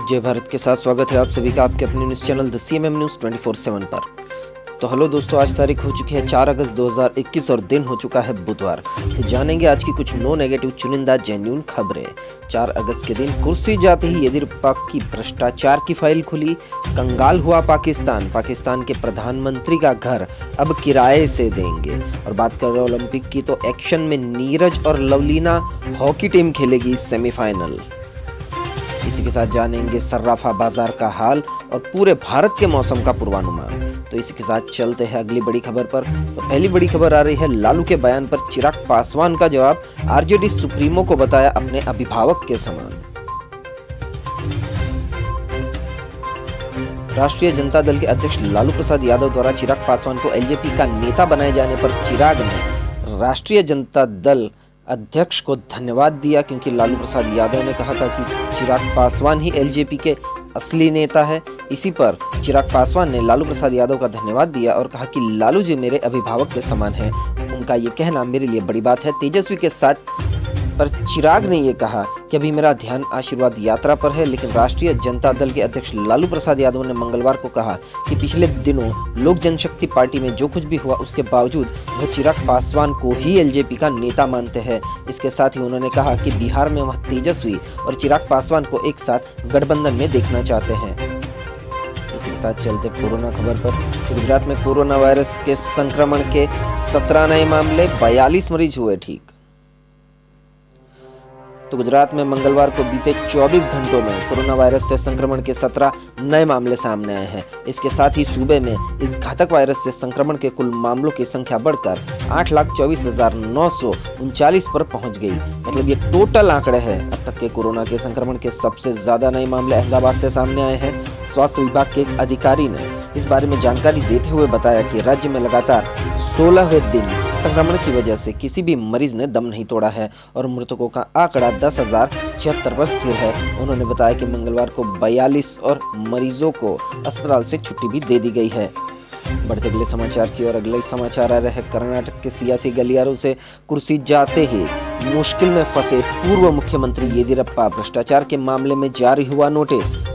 जय भारत के साथ स्वागत है आप सभी का आपके अपने news channel the CMM news 24/7 पर। तो हेलो दोस्तों, आज तारीख हो चुकी है 4 अगस्त 2021 और दिन हो चुका है बुधवार। तो जानेंगे आज की कुछ नो नेगेटिव चुनिंदा जेन्युइन खबरें। 4 अगस्त के दिन कुर्सी जाते ही येदियुरप्पा की भ्रष्टाचार की फाइल खुली। कंगाल हुआ पाकिस्तान। पाकिस्तान के प्रधानमंत्री का घर अब किराए से देंगे। और बात कर रहे हैं ओलंपिक की, तो एक्शन में नीरज और लवलीना हॉकी टीम खेलेगी सेमीफाइनल। इसी के साथ जानेंगे सर्राफा बाजार का हाल और पूरे भारत के मौसम का पूर्वानुमान। तो इसी के साथ चलते हैं अगली बड़ी खबर पर। तो पहली बड़ी खबर आ रही है लालू के बयान पर चिराग पासवान का जवाब। आरजेडी सुप्रीमो को बताया अपने अभिभावक के समान। राष्ट्रीय जनता दल के अध्यक्ष लालू प्रसाद यादव द्वारा चिराग पासवान को एलजेपी का नेता बनाए जाने पर चिराग ने राष्ट्रीय जनता दल अध्यक्ष को धन्यवाद दिया, क्योंकि लालू प्रसाद यादव ने कहा था कि चिराग पासवान ही एलजेपी के असली नेता है। इसी पर चिराग पासवान ने लालू प्रसाद यादव का धन्यवाद दिया और कहा कि लालू जी मेरे अभिभावक के समान हैं। उनका ये कहना मेरे लिए बड़ी बात है। तेजस्वी के साथ पर चिराग ने ये कहा कि अभी मेरा ध्यान आशीर्वाद यात्रा पर है, लेकिन राष्ट्रीय जनता दल के अध्यक्ष लालू प्रसाद यादव ने मंगलवार को कहा कि पिछले दिनों लोक जनशक्ति पार्टी में जो कुछ भी हुआ उसके बावजूद वह चिराग पासवान को ही एलजेपी का नेता मानते हैं। इसके साथ ही उन्होंने कहा कि बिहार में वह तेजस्वी और चिराग पासवान को एक साथ गठबंधन में देखना चाहते हैं। इसी के साथ चलते कोरोना खबर पर। तो गुजरात में कोरोना वायरस के संक्रमण के 17 नए मामले, 42 मरीज हुए ठीक। तो गुजरात में मंगलवार को बीते 24 घंटों में कोरोना वायरस से संक्रमण के 17 नए मामले सामने आए हैं। इसके साथ ही सूबे में इस घातक वायरस से संक्रमण के कुल मामलों की संख्या बढ़कर 8,24,939 पर पहुंच गई। मतलब ये टोटल आंकड़े हैं। अब तक के कोरोना के संक्रमण के सबसे ज्यादा नए मामले अहमदाबाद से सामने आए हैं। स्वास्थ्य विभाग के एक अधिकारी ने इस बारे में जानकारी देते हुए बताया कि राज्य में लगातार 16वें दिन संक्रमण की वजह से किसी भी मरीज ने दम नहीं तोड़ा है और मृतकों का आंकड़ा 10,076 पर स्थिर है। उन्होंने बताया कि मंगलवार को 42 और मरीजों को अस्पताल से छुट्टी भी दे दी गई है। बढ़ते अगले समाचार की ओर। अगले समाचार आ रहे हैं कर्नाटक के सियासी गलियारों से कुर्सी जाते ही मुश्किल में फंसे पूर्व मुख्यमंत्री येदियुरप्पा। भ्रष्टाचार के मामले में जारी हुआ नोटिस।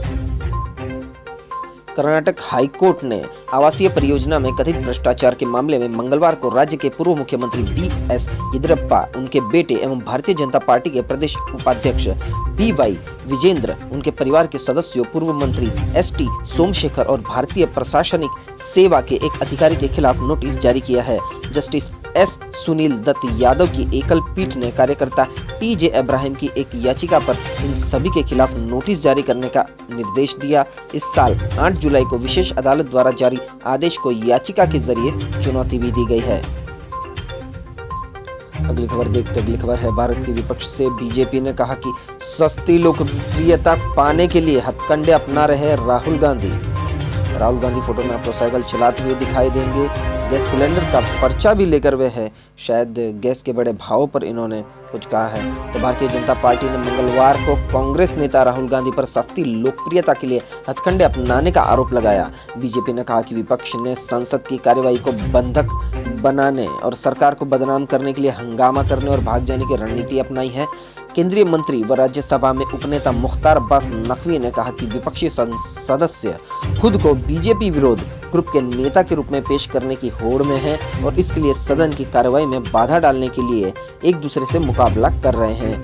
कर्नाटक हाईकोर्ट ने आवासीय परियोजना में कथित भ्रष्टाचार के मामले में मंगलवार को राज्य के पूर्व मुख्यमंत्री BS येदियुरप्पा, उनके बेटे एवं भारतीय जनता पार्टी के प्रदेश उपाध्यक्ष BY विजेंद्र, उनके परिवार के सदस्यों, पूर्व मंत्री ST सोमशेखर और भारतीय प्रशासनिक सेवा के एक अधिकारी के खिलाफ नोटिस जारी किया है। जस्टिस S सुनील दत्त यादव की एकल पीठ ने कार्यकर्ता TJ अब्राहम की एक याचिका पर इन सभी के खिलाफ नोटिस जारी करने का निर्देश दिया। इस साल 8 जुलाई को विशेष अदालत द्वारा जारी आदेश को याचिका के जरिए चुनौती भी दी गई है। अगली खबर देखते। अगली खबर है भारत के विपक्ष से। बीजेपी ने कहा कि सस्ती लोकप्रियता पाने के लिए हथकंडे अपना रहे राहुल गांधी। राहुल गांधी फोटो में मोटरसाइकिल चलाते हुए दिखाई देंगे। गैस सिलेंडर का पर्चा भी लेकर वे हैं। शायद गैस के बड़े भाव पर इन्होंने कुछ कहा है। तो भारतीय जनता पार्टी ने मंगलवार को कांग्रेस नेता राहुल गांधी पर सस्ती लोकप्रियता के लिए हथकंडे अपनाने का आरोप लगाया। बीजेपी ने कहा कि विपक्ष ने संसद की कार्यवाही को बंधक बनाने और सरकार को बदनाम करने के लिए हंगामा करने और भाग जाने की रणनीति अपनाई है। केंद्रीय मंत्री व राज्यसभा में उपनेता मुख्तार अब्बास नकवी ने कहा कि विपक्षी सदस्य खुद को बीजेपी विरोध ग्रुप के नेता के रूप में पेश करने की होड़ में हैं और इसके लिए सदन की कार्यवाही में बाधा डालने के लिए एक दूसरे से मुकाबला कर रहे हैं।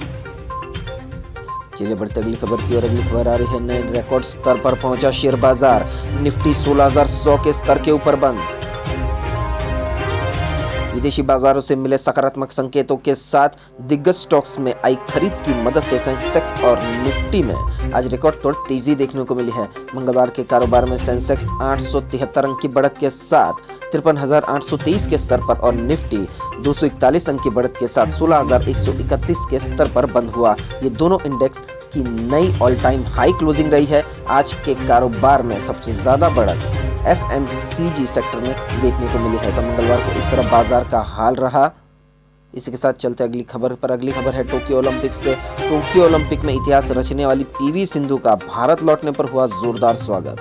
चलिए बढ़ते अगली खबर की ओर। अगली खबर आ रही है नए रिकॉर्ड स्तर पर पहुंचा शेयर बाजार। निफ्टी 16,100 के स्तर के ऊपर बंद। विदेशी बाजारों से मिले सकारात्मक संकेतों के साथ दिग्गज स्टॉक्स में आई खरीद की मदद से सेंसेक्स और निफ्टी में आज रिकॉर्ड तोड़ तेजी देखने को मिली है। मंगलवार के कारोबार में सेंसेक्स 873 अंक की बढ़त के साथ 53,823 के स्तर पर और निफ्टी 241 अंक की बढ़त के साथ 16,131 के स्तर पर बंद हुआ। ये दोनों इंडेक्स की नई ऑल टाइम हाई क्लोजिंग रही है। आज के कारोबार में सबसे ज्यादा बढ़त FMCG सेक्टर में देखने को मिली है। तो मंगलवार को इस तरह बाजार का हाल रहा। इसी के साथ चलते अगली खबर पर। अगली खबर है टोक्यो ओलंपिक से। टोक्यो ओलंपिक में इतिहास रचने वाली PV सिंधु का भारत लौटने पर हुआ जोरदार स्वागत।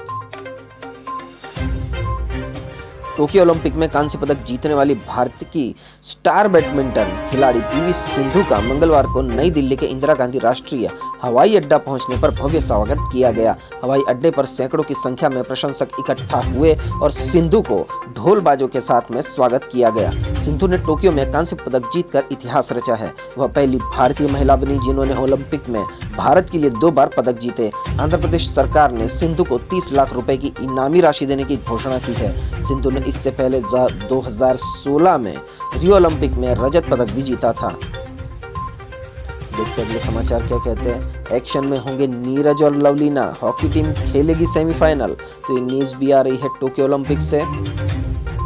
टोक्यो ओलंपिक में कांस्य पदक जीतने वाली भारत की स्टार बैडमिंटन खिलाड़ी पीवी सिंधु का मंगलवार को नई दिल्ली के इंदिरा गांधी राष्ट्रीय हवाई अड्डा पहुंचने पर भव्य स्वागत किया गया। हवाई अड्डे पर सैकड़ों की संख्या में प्रशंसक इकट्ठा हुए और सिंधु को ढोल बाजों के साथ में स्वागत किया गया। सिंधु ने टोक्यो में कांस्य पदक जीतकर इतिहास रचा है। वह पहली भारतीय महिला बनी जिन्होंने ओलंपिक में भारत के लिए 2 बार पदक जीते। आंध्र प्रदेश सरकार ने सिंधु को 30 लाख रुपए की इनामी राशि देने की घोषणा की है। सिंधु ने इससे पहले 2016 में रियो ओलंपिक में रजत पदक भी जीता था। देखते अगले समाचार क्या कहते हैं। एक्शन में होंगे नीरज और लवलीना, हॉकी टीम खेलेगी सेमीफाइनल। तो ये न्यूज भी आ रही है टोक्यो ओलंपिक से।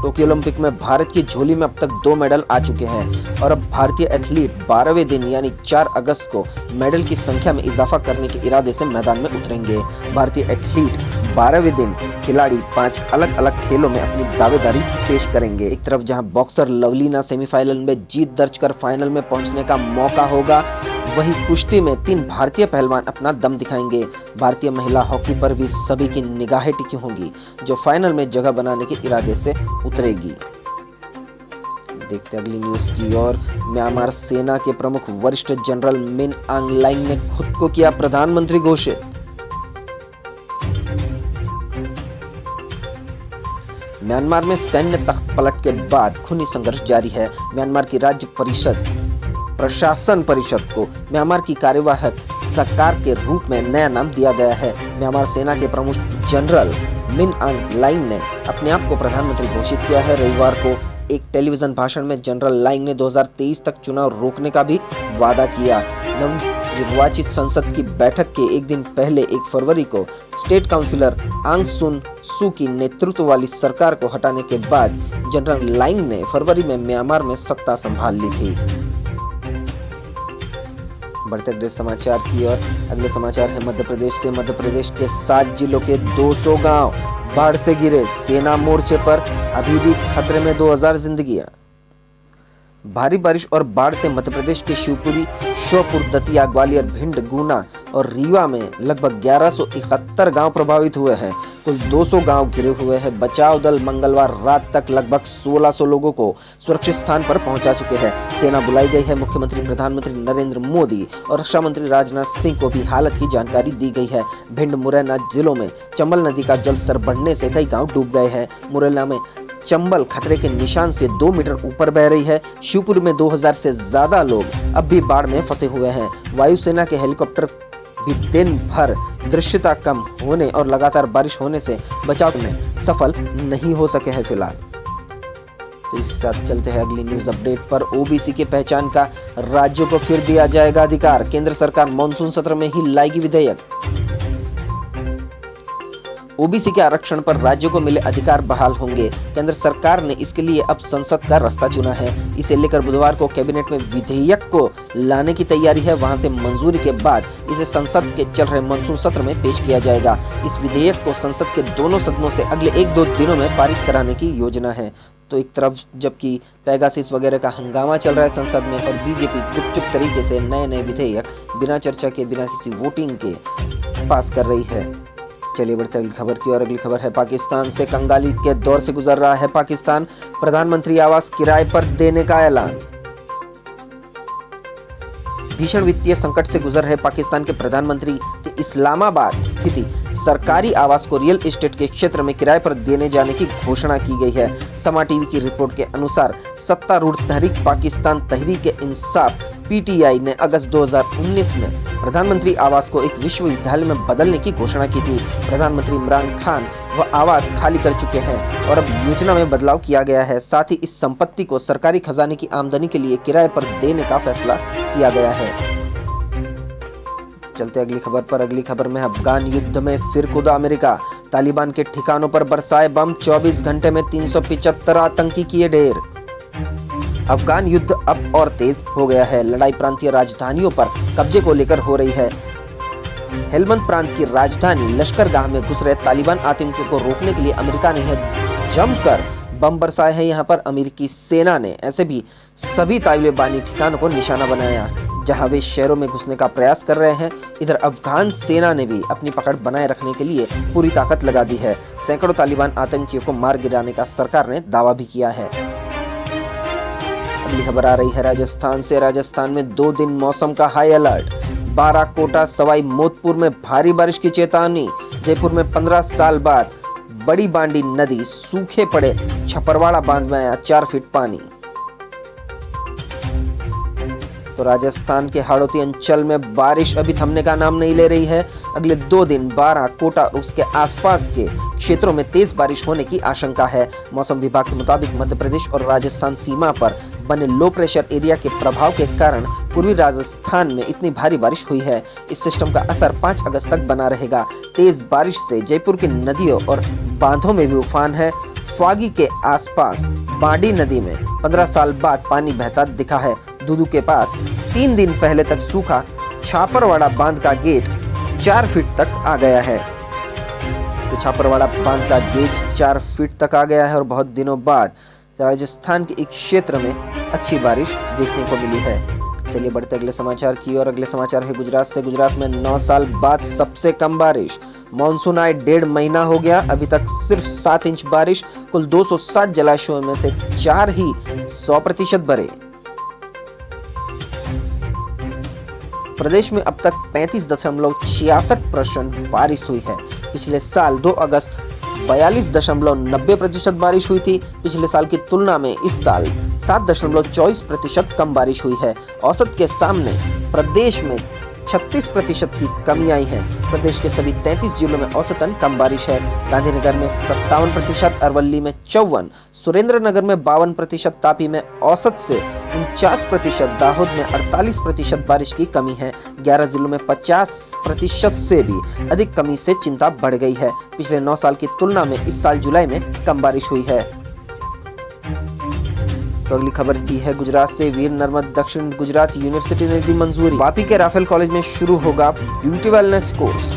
टोक्यो ओलंपिक में भारत की झोली में अब तक 2 मेडल आ चुके हैं और अब भारतीय एथलीट 12वें दिन यानी 4 अगस्त को मेडल की संख्या में इजाफा करने के इरादे से मैदान में उतरेंगे। भारतीय एथलीट 12वें दिन खिलाड़ी 5 अलग अलग खेलों में अपनी दावेदारी पेश करेंगे। एक तरफ जहां बॉक्सर लवलीना सेमीफाइनल में जीत दर्ज कर फाइनल में पहुंचने का मौका होगा, वहीं कुश्ती में 3 भारतीय पहलवान अपना दम दिखाएंगे। भारतीय महिला हॉकी पर भी सभी की निगाहें टिकी होंगी, जो फाइनल में जगह बनाने के इरादे से उतरेगी। देखते अगली न्यूज की ओर। म्यांमार सेना के प्रमुख वरिष्ठ जनरल मिन आंग लाइंग ने खुद को किया प्रधानमंत्री घोषित। म्यांमार में सैन्य तख्त पलट के बाद खूनी संघर्ष जारी है। म्यांमार की राज्य प्रशासन परिषद को म्यांमार की कार्यवाहक सरकार के रूप में नया नाम दिया गया है। म्यांमार सेना के प्रमुख जनरल मिन आंग लाइंग ने अपने आप को प्रधानमंत्री घोषित किया है। रविवार को एक टेलीविजन भाषण में जनरल लाइंग ने 2023 तक चुनाव रोकने का भी वादा किया। नवनिर्वाचित संसद की बैठक के एक दिन पहले 1 फरवरी को स्टेट काउंसिलर आंग सुन सू की नेतृत्व वाली सरकार को हटाने के बाद जनरल लाइंग ने फरवरी में म्यांमार में सत्ता संभाल ली थी। बढ़ते अगले समाचार की ओर। अगले समाचार है मध्य प्रदेश से। मध्य प्रदेश के 7 जिलों के 200 गांव बाढ़ से गिरे। सेना मोर्चे पर अभी भी खतरे में 2000 जिंदगियां। भारी बारिश और बाढ़ से मध्य प्रदेश के शिवपुरी, श्योपुर, दतिया, ग्वालियर, भिंड, गुना और रीवा में लगभग 1171 गांव प्रभावित हुए हैं। कुल 200 गांव घिरे हुए हैं। बचाव दल मंगलवार रात तक लगभग 1600 लोगों को सुरक्षित स्थान पर पहुंचा चुके हैं। सेना बुलाई गई है। मुख्यमंत्री प्रधानमंत्री नरेंद्र मोदी और रक्षा मंत्री राजनाथ सिंह को भी हालत की जानकारी दी गई है। भिंड, मुरैना जिलों में चंबल नदी का जलस्तर बढ़ने से कई गाँव डूब गए हैं। मुरैना में चंबल खतरे के निशान से 2 मीटर ऊपर बह रही है। शिवपुर में 2000 से ज्यादा लोग अब भी बाढ़ में फंसे हुए हैं। वायुसेना के हेलीकॉप्टर भी दिन भर दृश्यता कम होने और लगातार बारिश होने से बचाव में सफल नहीं हो सके हैं फिलहाल। तो इस साथ चलते हैं अगली न्यूज अपडेट पर। ओबीसी की पहचान का राज्यों को फिर दिया जाएगा अधिकार। केंद्र सरकार मॉनसून सत्र में ही लाएगी विधेयक। ओबीसी के आरक्षण पर राज्यों को मिले अधिकार बहाल होंगे। केंद्र सरकार ने इसके लिए अब संसद का रास्ता चुना है। इसे लेकर बुधवार को कैबिनेट में विधेयक को लाने की तैयारी है। वहां से मंजूरी के बाद इसे संसद के चल रहे मानसून सत्र में पेश किया जाएगा। इस विधेयक को संसद के दोनों सदनों से अगले 1-2 दिनों में पारित कराने की योजना है। तो एक तरफ जबकि पेगासिस वगैरह का हंगामा चल रहा है संसद में और बीजेपी गुपचुप तरीके से नए विधेयक बिना चर्चा के, बिना किसी वोटिंग के पास कर रही है। चलिए बढ़ते अगली खबर की और। अगली खबर है पाकिस्तान से। कंगाली के दौर से गुजर रहा है पाकिस्तान। प्रधानमंत्री आवास किराए पर देने का ऐलान। भीषण वित्तीय संकट से गुजर रहे पाकिस्तान के प्रधानमंत्री के इस्लामाबाद स्थित सरकारी आवास को रियल एस्टेट के क्षेत्र में किराए पर देने जाने की घोषणा की गई है। समा टीवी की रिपोर्ट के अनुसार सत्तारूढ़ तहरीक पाकिस्तान तहरीक इंसाफ पीटीआई ने अगस्त 2019 में प्रधानमंत्री आवास को एक विश्वविद्यालय में बदलने की घोषणा की थी। प्रधानमंत्री इमरान खान वह आवास खाली कर चुके हैं और अब योजना में बदलाव किया गया है। साथ ही इस संपत्ति को सरकारी खजाने की आमदनी के लिए किराए पर देने का फैसला किया गया है। चलते अगली खबर पर। अगली खबर में अफगान युद्ध में फिर कूदा अमेरिका। तालिबान के ठिकानों पर बरसाए बम। 24 घंटे में 375 आतंकी किए ढेर। अफगान युद्ध अब और तेज हो गया है। लड़ाई प्रांतीय राजधानियों पर कब्जे को लेकर हो रही है। हेलमंद प्रांत की राजधानी लश्करगाह में घुस रहे तालिबान आतंकियों को रोकने के लिए अमेरिका ने जमकर बम बरसाए हैं। यहाँ पर अमेरिकी सेना ने ऐसे भी सभी तालिबानी ठिकानों को निशाना बनाया। जहां वे शहरों में घुसने का प्रयास कर रहे हैं। इधर अफगान सेना ने भी अपनी पकड़ बनाए रखने के लिए पूरी ताकत लगा दी है। सैकड़ों तालिबान आतंकियों को मार गिराने का सरकार ने दावा भी किया है। अगली खबर आ रही है राजस्थान से। राजस्थान में 2 दिन मौसम का हाई अलर्ट। बारा, कोटा, सवाई माधोपुर में भारी बारिश की चेतावनी। जयपुर में 15 साल बाद बड़ी बांडी नदी सूखे पड़े छपरवाड़ा बांध में आया 4 फीट पानी। तो राजस्थान के हाड़ौती अंचल में बारिश अभी थमने का नाम नहीं ले रही है। अगले 2 दिन बारा, कोटा और उसके आसपास के क्षेत्रों में तेज बारिश होने की आशंका है। मौसम विभाग के मुताबिक मध्य प्रदेश और राजस्थान सीमा पर बने लो प्रेशर एरिया के प्रभाव के कारण पूर्वी राजस्थान में इतनी भारी बारिश हुई है। इस सिस्टम का असर 5 अगस्त तक बना रहेगा। तेज बारिश से जयपुर की नदियों और बांधों में भी उफान है। फागी के आसपास बांडी नदी में 15 साल बाद पानी बहता दिखा है। दूदू के पास 3 दिन पहले तक सूखा छापरवाड़ा बांध का गेट 4 फीट तक आ गया है। तो छापरवाड़ा बांध का गेट 4 फीट तक आ गया है और बहुत दिनों बाद राजस्थान के एक क्षेत्र में अच्छी बारिश देखने को मिली है। चलिए बढ़ते अगले समाचार की और अगले समाचार है गुजरात से। गुजरात में 9 साल बाद सबसे कम बारिश। मॉनसून आए 1.5 महीना हो गया, अभी तक सिर्फ 7 इंच बारिश। कुल 207 जलाशयों में से 4 ही 100% भरे। प्रदेश में अब तक 35.66% बारिश हुई है। पिछले साल 2 अगस्त 42.90% बारिश हुई थी। पिछले साल की तुलना में इस साल 7.24% कम बारिश हुई है। औसत के सामने प्रदेश में 36% की कमी आई है। प्रदेश के सभी 33 जिलों में औसतन कम बारिश है। गांधीनगर में 57%, अरवली में 54%, सुरेंद्रनगर में 52%, तापी में औसत से 49%, दाहोद में 48% बारिश की कमी है। 11 जिलों में 50% से भी अधिक कमी से चिंता बढ़ गई है। पिछले 9 साल की तुलना में इस साल जुलाई में कम बारिश हुई है। तो अगली खबर की है गुजरात से। वीर नर्मद दक्षिण गुजरात यूनिवर्सिटी ने दी मंजूरी। वापी के राफेल कॉलेज में शुरू होगा ब्यूटी वेलनेस कोर्स।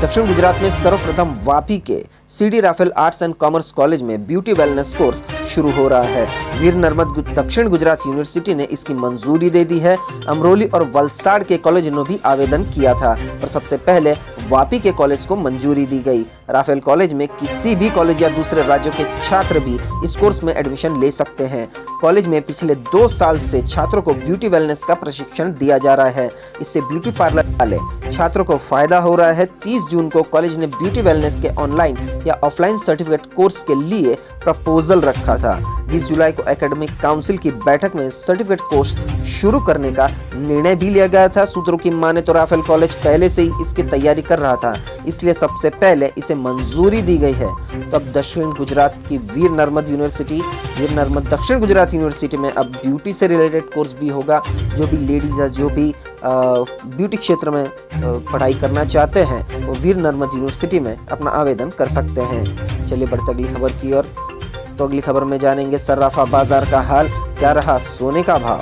दक्षिण गुजरात में सर्वप्रथम वापी के CD Rafael arts and commerce college में ब्यूटी वेलनेस कोर्स शुरू हो रहा है। वीर नर्मद दक्षिण गुजरात यूनिवर्सिटी ने इसकी मंजूरी दे दी है। अमरोली और वलसाड़ के कॉलेज ने भी आवेदन किया था, पर सबसे पहले वापी के कॉलेज को मंजूरी दी गई। राफेल कॉलेज में किसी भी कॉलेज या दूसरे राज्यों के छात्र भी इस कोर्स में एडमिशन ले सकते हैं। कॉलेज में पिछले 2 साल से छात्रों को ब्यूटी वेलनेस का प्रशिक्षण दिया जा रहा है। इससे ब्यूटी पार्लर वाले छात्रों को फायदा हो रहा है। 30 जून को कॉलेज ने ब्यूटी वेलनेस के ऑनलाइन या ऑफलाइन सर्टिफिकेट कोर्स के लिए प्रपोजल रखा था। 20 जुलाई को एकेडमिक काउंसिल की बैठक में सर्टिफिकेट कोर्स शुरू करने का निर्णय भी लिया गया था। सूत्रों की माने तो राफेल कॉलेज पहले से ही इसकी तैयारी कर रहा था, इसलिए सबसे पहले इसे मंजूरी दी गई है। तो अब दक्षिण गुजरात की वीर नर्मद दक्षिण गुजरात यूनिवर्सिटी में अब ब्यूटी से रिलेटेड कोर्स भी होगा। जो भी लेडीज है, जो भी ब्यूटी क्षेत्र में पढ़ाई करना चाहते हैं, वो वीर नर्मद यूनिवर्सिटी में अपना आवेदन कर सकते हैं। चलिए बढ़ते अगली खबर की ओर। तो अगली खबर में जानेंगे सर्राफा बाजार का हाल, क्या रहा सोने का भाव।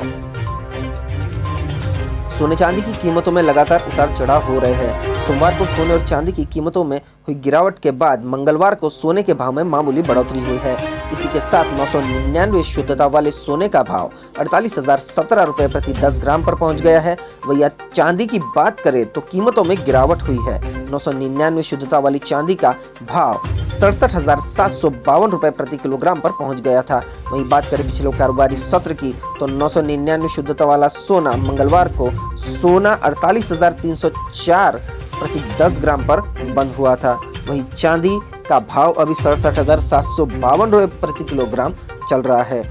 सोने चांदी की कीमतों में लगातार उतार चढ़ाव हो रहे हैं। सोमवार को सोने और चांदी की कीमतों में हुई गिरावट के बाद मंगलवार को सोने के भाव में मामूली बढ़ोतरी हुई है। इसी के साथ 999 शुद्धता वाले सोने का भाव 48,017 रुपए प्रति 10 ग्राम पर पहुंच गया है। वहीं चांदी की बात करें तो कीमतों में गिरावट हुई है। 999 शुद्धता वाली चांदी का भाव 67,752 रुपए प्रति किलोग्राम पर पहुंच गया था। वहीं बात करें पिछले कारोबारी सत्र की तो 999 शुद्धता वाला सोना मंगलवार को सोना 48,304 प्रति 10 ग्राम पर बंद हुआ था। वहीं चांदी का भाव अभी 67,752 रुपए प्रति किलोग्राम चल रहा है।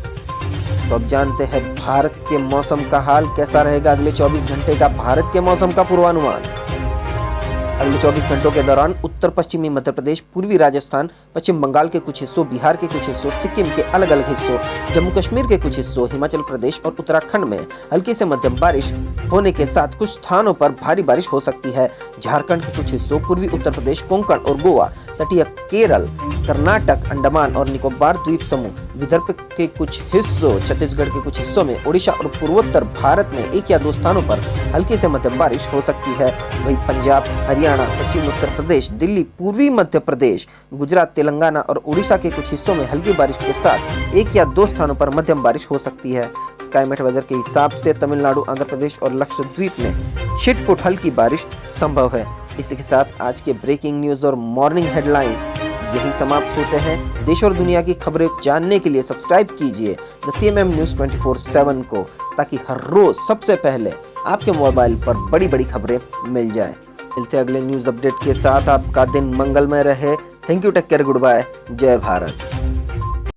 तो अब जानते हैं भारत के मौसम का हाल कैसा रहेगा। अगले 24 घंटे का भारत के मौसम का पूर्वानुमान। अगले 24 घंटों के दौरान उत्तर पश्चिमी मध्य प्रदेश, पूर्वी राजस्थान, पश्चिम बंगाल के कुछ हिस्सों, बिहार के कुछ हिस्सों, सिक्किम के अलग अलग हिस्सों, जम्मू कश्मीर के कुछ हिस्सों, हिमाचल प्रदेश और उत्तराखंड में हल्की से मध्यम बारिश होने के साथ कुछ स्थानों पर भारी बारिश हो सकती है। झारखंड के कुछ हिस्सों, पूर्वी उत्तर प्रदेश, कोंकण और गोवा, तटीय केरल, कर्नाटक, अंडमान और निकोबार द्वीप समूह, विदर्भ के कुछ हिस्सों, छत्तीसगढ़ के कुछ हिस्सों में, ओडिशा और पूर्वोत्तर भारत में 1 या 2 स्थानों पर हल्की से मध्यम बारिश हो सकती है। वहीं पंजाब, हरियाणा, पश्चिमी उत्तर प्रदेश, दिल्ली, पूर्वी मध्य प्रदेश, गुजरात, तेलंगाना और उड़ीसा के कुछ हिस्सों में हल्की बारिश के साथ 1 या 2 स्थानों पर मध्यम बारिश हो सकती है। स्काईमेट वेदर के हिसाब से तमिलनाडु, आंध्र प्रदेश और लक्षद्वीप में छिटपुट हल्की बारिश संभव है। इसी के साथ आज के ब्रेकिंग न्यूज और मॉर्निंग हेडलाइंस यही समाप्त होते हैं। देश और दुनिया की खबरें जानने के लिए सब्सक्राइब कीजिए द CMM News 24/7 को, ताकि हर रोज सबसे पहले आपके मोबाइल पर बड़ी बड़ी खबरें मिल जाए। मिलते हैं अगले न्यूज अपडेट के साथ। आपका दिन मंगलमय रहे। Thank you, take care, good bye, जय भारत।